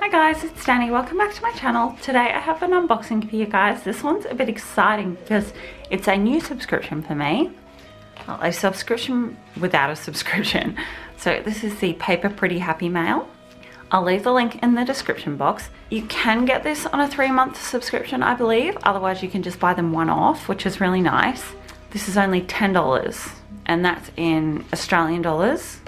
Hi guys, it's Danny. Welcome back to my channel. Today I have an unboxing for you guys. This one's a bit exciting because it's a new subscription for me. Well, a subscription without a subscription. So this is the Paper Pretty Happy Mail. I'll leave the link in the description box. You can get this on a 3-month subscription, I believe. Otherwise you can just buy them one off, which is really nice. This is only $10 and that's in Australian dollars.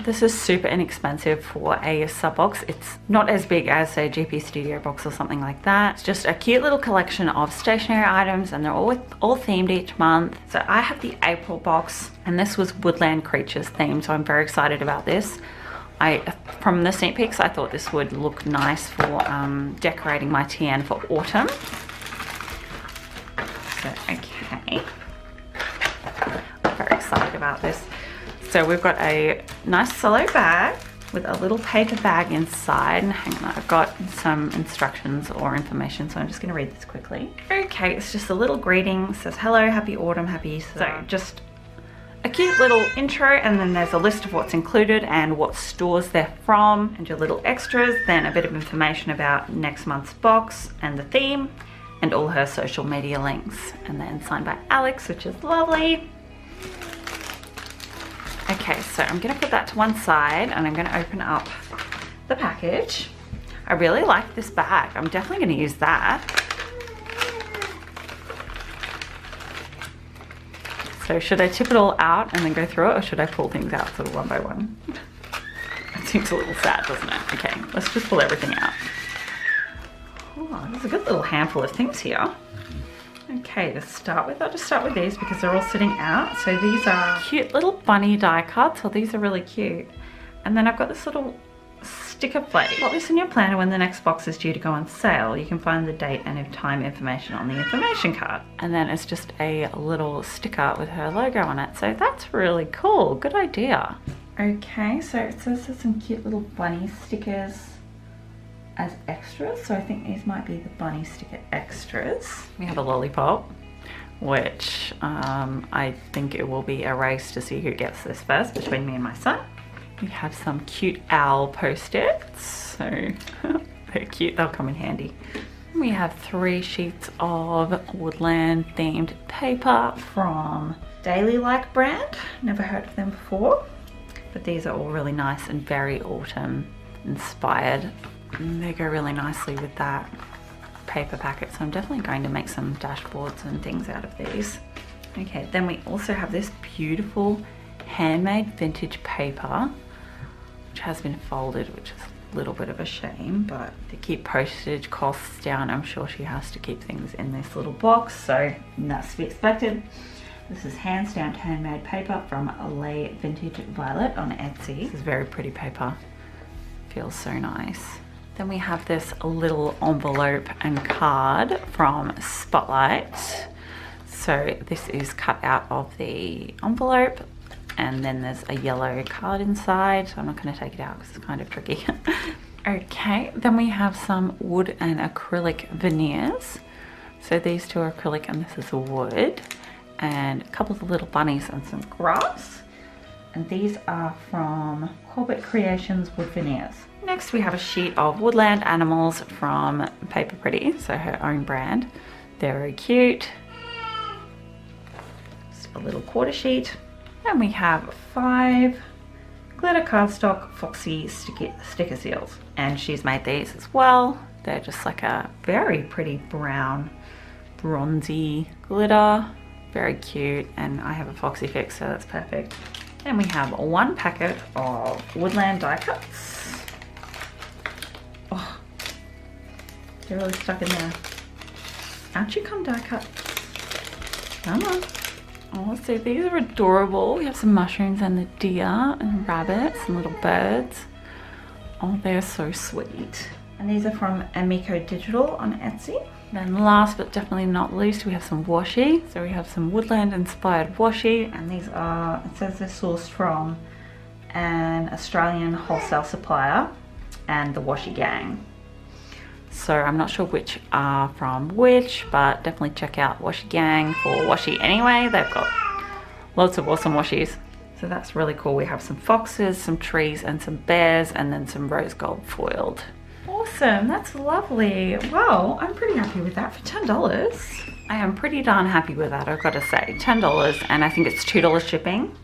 This is super inexpensive for a sub box. It's not as big as a GP Studio box or something like that. It's just a cute little collection of stationery items and they're all themed each month. So I have the April box and this was woodland creatures themed, so I'm very excited about this. From the sneak peeks, I thought this would look nice for decorating my TN for autumn. So, okay. I'm very excited about this. So we've got a nice solo bag with a little paper bag inside. And hang on, I've got some instructions or information, so I'm just gonna read this quickly. Okay, it's just a little greeting. It says, hello, happy autumn, happy Easter. So just a cute little intro, and then there's a list of what's included and what stores they're from, and your little extras, then a bit of information about next month's box and the theme, and all her social media links. And then signed by Alex, which is lovely. Okay, so I'm gonna put that to one side and I'm gonna open up the package. I really like this bag. I'm definitely gonna use that. So should I tip it all out and then go through it, or should I pull things out sort of one by one? That seems a little sad, doesn't it? Okay, let's just pull everything out. Oh, there's a good little handful of things here. Okay, to start with, I'll just start with these because they're all sitting out. So these are cute little bunny die cuts. So these are really cute. And then I've got this little sticker plate. Put this in your planner when the next box is due to go on sale. You can find the date and time information on the information card. And then it's just a little sticker with her logo on it. So that's really cool. Good idea. Okay, so it says there's some cute little bunny stickers as extras, so I think these might be the bunny sticker extras. We have a lollipop, which I think it will be a race to see who gets this first between me and my son. We have some cute owl post-its, so they're cute, they'll come in handy. We have 3 sheets of woodland themed paper from Daily Like brand. Never heard of them before, but these are all really nice and very autumn inspired. And they go really nicely with that paper packet, so I'm definitely going to make some dashboards and things out of these. Okay, then we also have this beautiful handmade vintage paper, which has been folded, which is a little bit of a shame, but to keep postage costs down, I'm sure she has to keep things in this little box, so that's to be expected. This is hand stamped handmade paper from Lay Vintage Violet on Etsy. This is very pretty paper, feels so nice. Then we have this little envelope and card from Spotlight. So this is cut out of the envelope, and then there's a yellow card inside. So I'm not going to take it out because it's kind of tricky. Okay, then we have some wood and acrylic veneers. So these two are acrylic and this is wood. And a couple of little bunnies and some grass. And these are from Corbett Creations Wood Veneers. Next we have a sheet of woodland animals from Paper Pretty, so her own brand. They're very cute. Just a little quarter sheet. And we have 5 glitter cardstock Foxy sticker seals. And she's made these as well. They're just like a very pretty brown, bronzy glitter. Very cute, and I have a Foxy fix, so that's perfect. And we have 1 packet of woodland die cuts. Oh, they're really stuck in there. Aren't you come die cut? Come on. Oh, let's see, these are adorable. We have some mushrooms and the deer and rabbits and little birds. Oh, they're so sweet. And these are from Amico Digital on Etsy. Then last but definitely not least, we have some washi. So we have some woodland inspired washi, and these are, it says they're sourced from an Australian wholesale supplier and the Washi Gang. So I'm not sure which are from which, but definitely check out Washi Gang for washi anyway. They've got lots of awesome washis. So that's really cool. We have some foxes, some trees and some bears, and then some rose gold foiled. awesome. That's lovely. Wow, I'm pretty happy with that for $10. I am pretty darn happy with that, I've got to say. $10, and I think it's $2 shipping.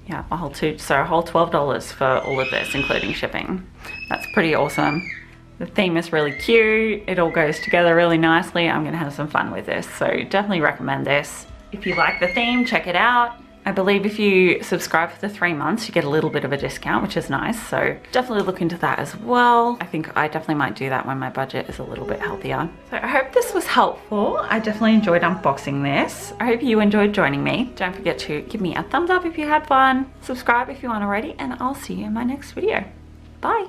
Yeah, a whole $12 for all of this, including shipping. That's pretty awesome. The theme is really cute. It all goes together really nicely. I'm gonna have some fun with this, so definitely recommend this. If you like the theme, check it out. I believe if you subscribe for the 3 months, you get a little bit of a discount, which is nice. So definitely look into that as well. I think I definitely might do that when my budget is a little bit healthier. So I hope this was helpful. I definitely enjoyed unboxing this. I hope you enjoyed joining me. Don't forget to give me a thumbs up if you had fun. Subscribe if you aren't already, and I'll see you in my next video. Bye.